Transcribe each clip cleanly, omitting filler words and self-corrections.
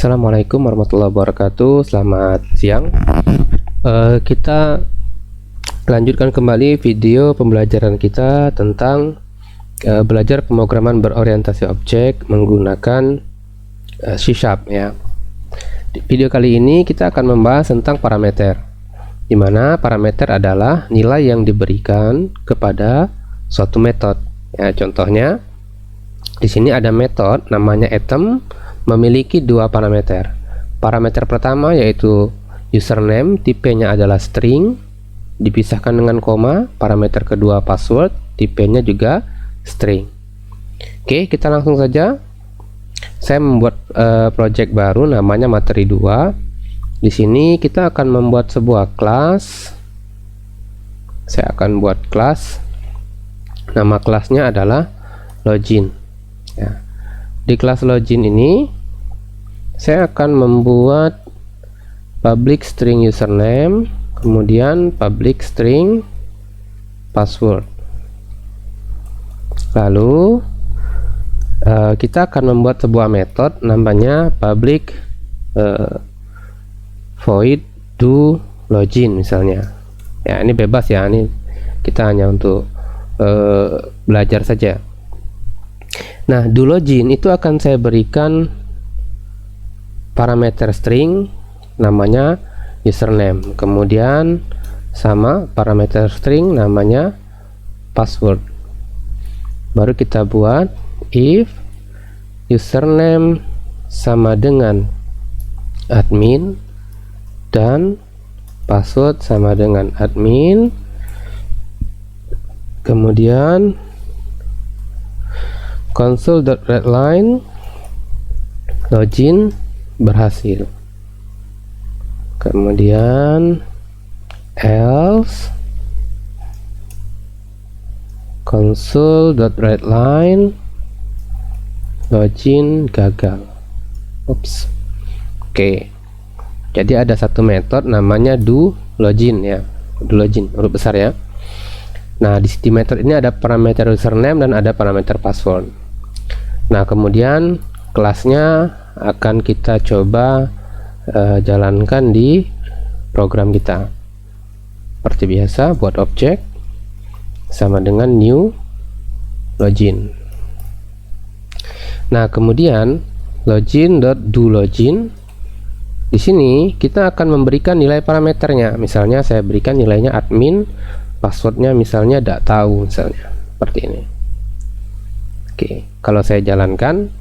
Assalamualaikum warahmatullahi wabarakatuh. Selamat siang. Kita lanjutkan kembali video pembelajaran kita tentang belajar pemrograman berorientasi objek menggunakan C# ya. Di video kali ini kita akan membahas tentang parameter, di mana parameter adalah nilai yang diberikan kepada suatu metode. Ya, contohnya di sini ada metode namanya item, memiliki dua parameter. Parameter pertama yaitu username, tipenya adalah string, dipisahkan dengan koma. Parameter kedua password, tipenya juga string. Oke, kita langsung saja. Saya membuat project baru namanya materi 2. Di sini kita akan membuat sebuah kelas. Saya akan buat kelas. Nama kelasnya adalah login. Ya. Di kelas login ini saya akan membuat public string username, kemudian public string password. Lalu kita akan membuat sebuah metode namanya public void do login misalnya. Ya, ini bebas ya, ini kita hanya untuk belajar saja. Nah, do login itu akan saya berikan parameter string namanya username, kemudian sama parameter string namanya password. Baru kita buat if username sama dengan admin dan password sama dengan admin, kemudian console.readline login berhasil, kemudian else console.readline login gagal. Ups. Oke, jadi ada satu metode namanya do login ya, do login huruf besar ya. Nah, di metode ini ada parameter username dan ada parameter password. Nah, kemudian kelasnya akan kita coba jalankan di program kita. Seperti biasa, buat objek sama dengan new login. Nah, kemudian login.doLogin, di sini kita akan memberikan nilai parameternya. Misalnya saya berikan nilainya admin, passwordnya misalnya tidak tahu, misalnya seperti ini. Oke, kalau saya jalankan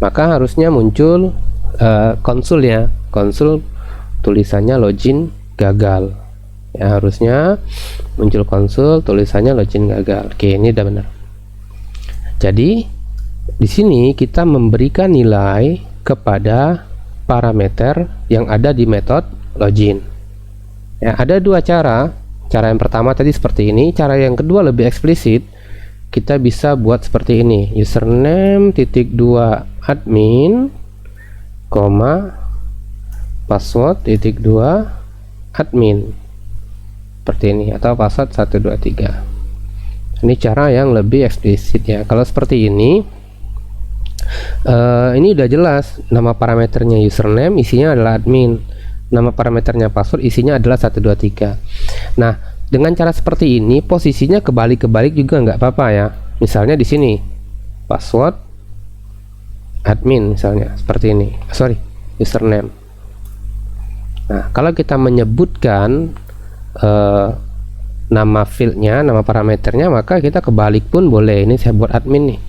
maka harusnya muncul konsolnya, konsol tulisannya login gagal ya, harusnya muncul konsol tulisannya login gagal. Oke, ini udah benar. Jadi di sini kita memberikan nilai kepada parameter yang ada di metode login ya. Ada dua cara. Cara yang pertama tadi seperti ini, cara yang kedua lebih eksplisit. Kita bisa buat seperti ini, username titik 2 admin, koma password titik 2 admin, seperti ini, atau password 123. Ini cara yang lebih eksplisit ya. Kalau seperti ini udah jelas, nama parameternya username, isinya adalah admin, nama parameternya password, isinya adalah 123. Nah, dengan cara seperti ini posisinya kebalik-kebalik juga nggak apa-apa ya. Misalnya di sini password admin misalnya seperti ini, username. Nah, kalau kita menyebutkan nama fieldnya, nama parameternya, maka kita kebalik pun boleh. Ini saya buat admin nih,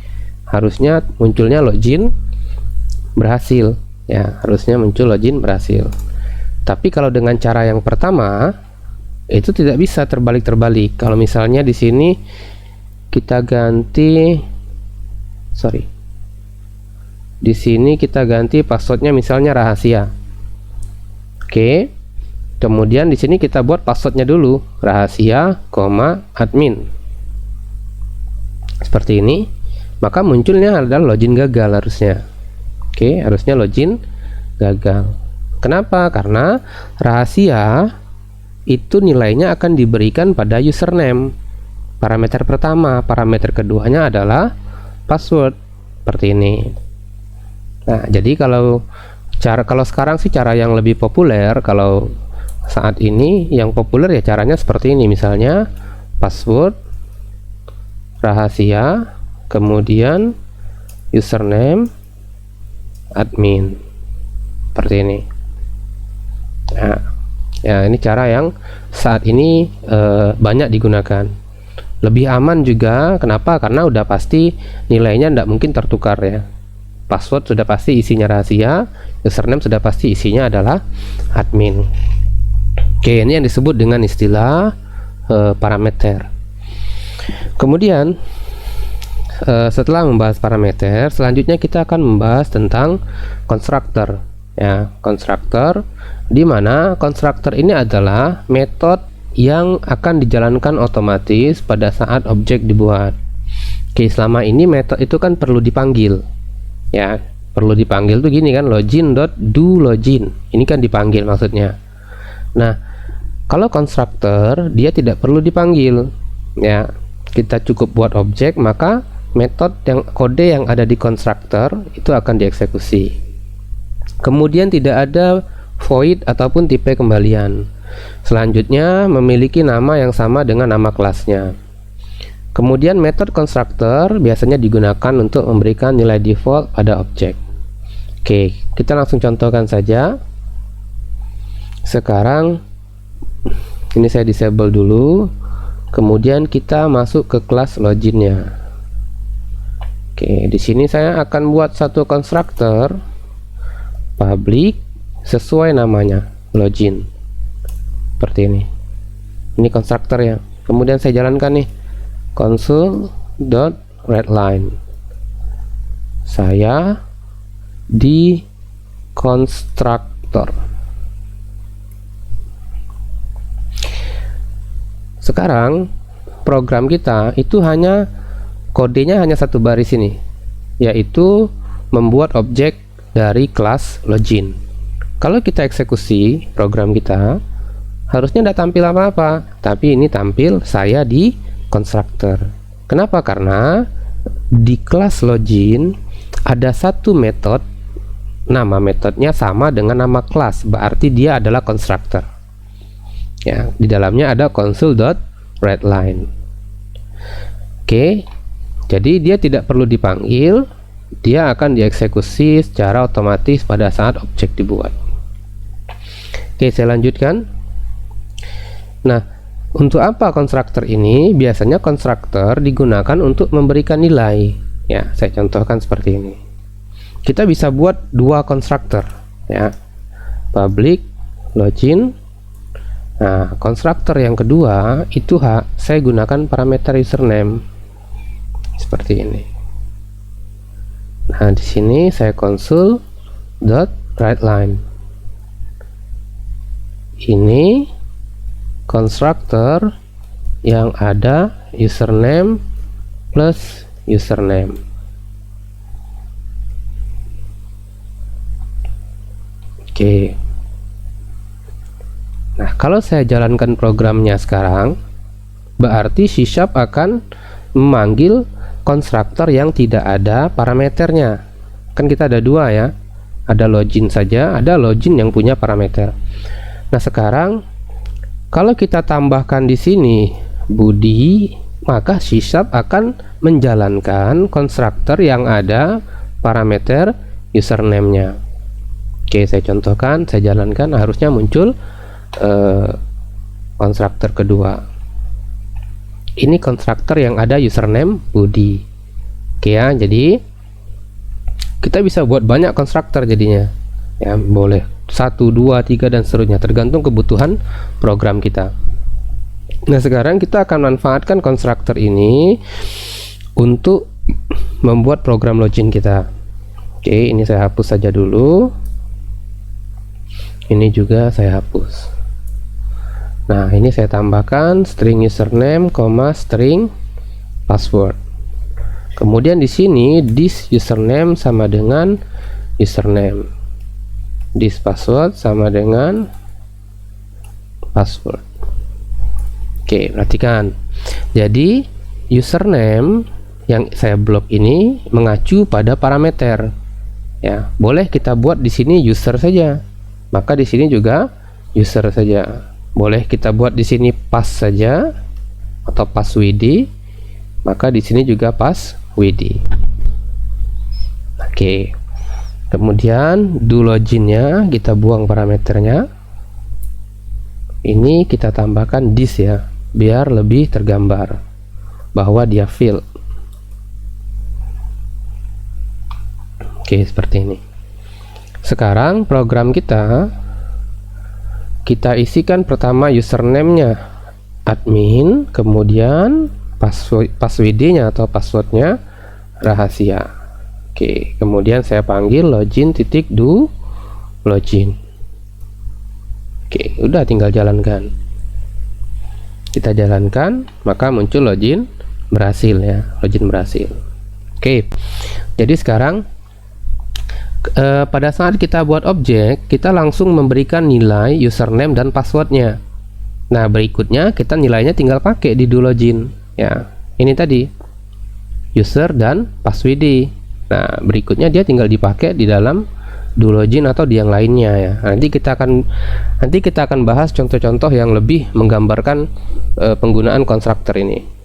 harusnya munculnya login berhasil ya, harusnya muncul login berhasil. Tapi kalau dengan cara yang pertama itu tidak bisa terbalik-terbalik. Kalau misalnya di sini kita ganti, di sini kita ganti passwordnya misalnya rahasia. Oke, kemudian di sini kita buat passwordnya dulu rahasia, admin, seperti ini, maka munculnya adalah login gagal harusnya. Oke, harusnya login gagal. Kenapa? Karena rahasia itu nilainya akan diberikan pada username, parameter pertama. Parameter keduanya adalah password, seperti ini. Nah, jadi kalau Kalau sekarang sih cara yang lebih populer, kalau saat ini yang populer ya caranya seperti ini, misalnya password rahasia, kemudian username admin, seperti ini. Nah, ya ini cara yang saat ini banyak digunakan, lebih aman juga. Kenapa? Karena udah pasti nilainya tidak mungkin tertukar ya. Password sudah pasti isinya rahasia, username sudah pasti isinya adalah admin. Oke, ini yang disebut dengan istilah parameter. Kemudian setelah membahas parameter, selanjutnya kita akan membahas tentang konstruktor ya. Konstruktor, di mana konstruktor ini adalah metode yang akan dijalankan otomatis pada saat objek dibuat. Oke, selama ini metode itu kan perlu dipanggil ya, perlu dipanggil tuh gini kan, login.doLogin, ini kan dipanggil maksudnya. Nah, kalau konstruktor dia tidak perlu dipanggil ya, kita cukup buat objek, maka kode yang ada di konstruktor itu akan dieksekusi. Kemudian tidak ada void ataupun tipe kembalian. Selanjutnya memiliki nama yang sama dengan nama kelasnya. Kemudian metode konstruktor biasanya digunakan untuk memberikan nilai default pada objek. Oke, kita langsung contohkan saja. Sekarang ini saya disable dulu. Kemudian kita masuk ke kelas loginnya. Oke, di sini saya akan buat satu konstruktor public sesuai namanya, login. Seperti ini. Ini konstruktor ya. Kemudian saya jalankan nih, console.readline. Saya di konstruktor. Sekarang program kita itu kodenya hanya satu baris ini, yaitu membuat objek dari kelas login. Kalau kita eksekusi program kita, harusnya tidak tampil apa-apa, tapi ini tampil saya di konstruktor. Kenapa? Karena di kelas login ada satu metode, nama metodenya sama dengan nama kelas, berarti dia adalah konstruktor ya. Di dalamnya ada console.readline. Oke, jadi dia tidak perlu dipanggil, dia akan dieksekusi secara otomatis pada saat objek dibuat. Oke, saya lanjutkan. Nah, untuk apa konstruktor ini? Biasanya konstruktor digunakan untuk memberikan nilai ya. Saya contohkan seperti ini. Kita bisa buat dua konstruktor ya, public login. Nah, konstruktor yang kedua itu saya gunakan parameter username seperti ini. Nah, di sini saya console.readline. Ini konstruktor yang ada username plus username. Oke. Nah, kalau saya jalankan programnya sekarang, berarti C# akan memanggil konstruktor yang tidak ada parameternya. Kan kita ada dua ya, ada login saja, ada login yang punya parameter. Nah, sekarang kalau kita tambahkan di sini Budi, maka C# akan menjalankan konstruktor yang ada parameter username-nya. Oke, saya contohkan, saya jalankan, harusnya muncul konstruktor kedua. Ini konstruktor yang ada username Budi. Oke ya, jadi kita bisa buat banyak konstruktor jadinya ya, boleh 1, 2, 3 dan seterusnya, tergantung kebutuhan program kita. Nah, sekarang kita akan manfaatkan konstruktor ini untuk membuat program login kita. Oke, ini saya hapus saja dulu, ini juga saya hapus. Nah, ini saya tambahkan string username, string password. Kemudian di sini this username sama dengan username, this password sama dengan password. Oke, perhatikan. Jadi username yang saya blok ini mengacu pada parameter Ya, boleh kita buat di sini user saja, maka di sini juga user saja. Boleh kita buat di sini pass saja atau pass WD, maka di sini juga pass WD. Oke. Kemudian do loginnya kita buang parameternya. Ini kita tambahkan this ya, biar lebih tergambar bahwa dia field. Oke, seperti ini. Sekarang program kita isikan pertama username-nya admin, kemudian password-nya atau passwordnya rahasia. Oke, kemudian saya panggil login.do login. Oke, udah tinggal jalankan. Kita jalankan, maka muncul login berhasil ya, login berhasil. Oke, jadi sekarang pada saat kita buat objek, kita langsung memberikan nilai username dan passwordnya. Nah, berikutnya kita nilainya tinggal pakai di do login ya. Ini tadi user dan password. Nah, berikutnya dia tinggal dipakai di dalam do login atau di yang lainnya ya. Nanti kita akan bahas contoh-contoh yang lebih menggambarkan penggunaan konstruktor ini.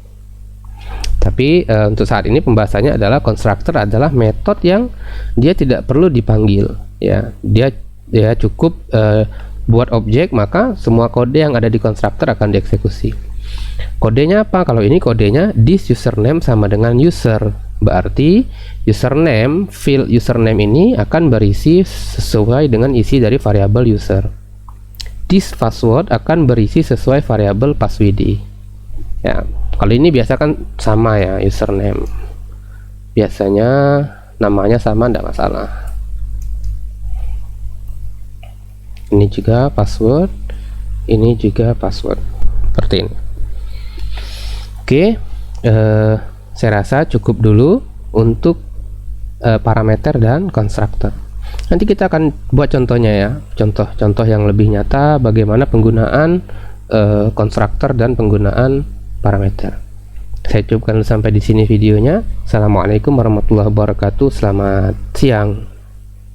Tapi untuk saat ini pembahasannya adalah konstruktor adalah metode yang dia tidak perlu dipanggil ya. Dia cukup buat objek, maka semua kode yang ada di konstruktor akan dieksekusi. Kodenya apa? Kalau ini kodenya this username sama dengan user, berarti username, field username ini akan berisi sesuai dengan isi dari variabel user. This password akan berisi sesuai variabel password ya. Kalau ini biasa kan sama ya, username biasanya namanya sama, tidak masalah. Ini juga password, ini juga password, seperti ini. Oke, saya rasa cukup dulu untuk parameter dan konstruktor. Nanti kita akan buat contohnya ya, contoh-contoh yang lebih nyata bagaimana penggunaan konstruktor dan penggunaan parameter. Saya cukupkan sampai di sini videonya. Assalamualaikum warahmatullahi wabarakatuh. Selamat siang.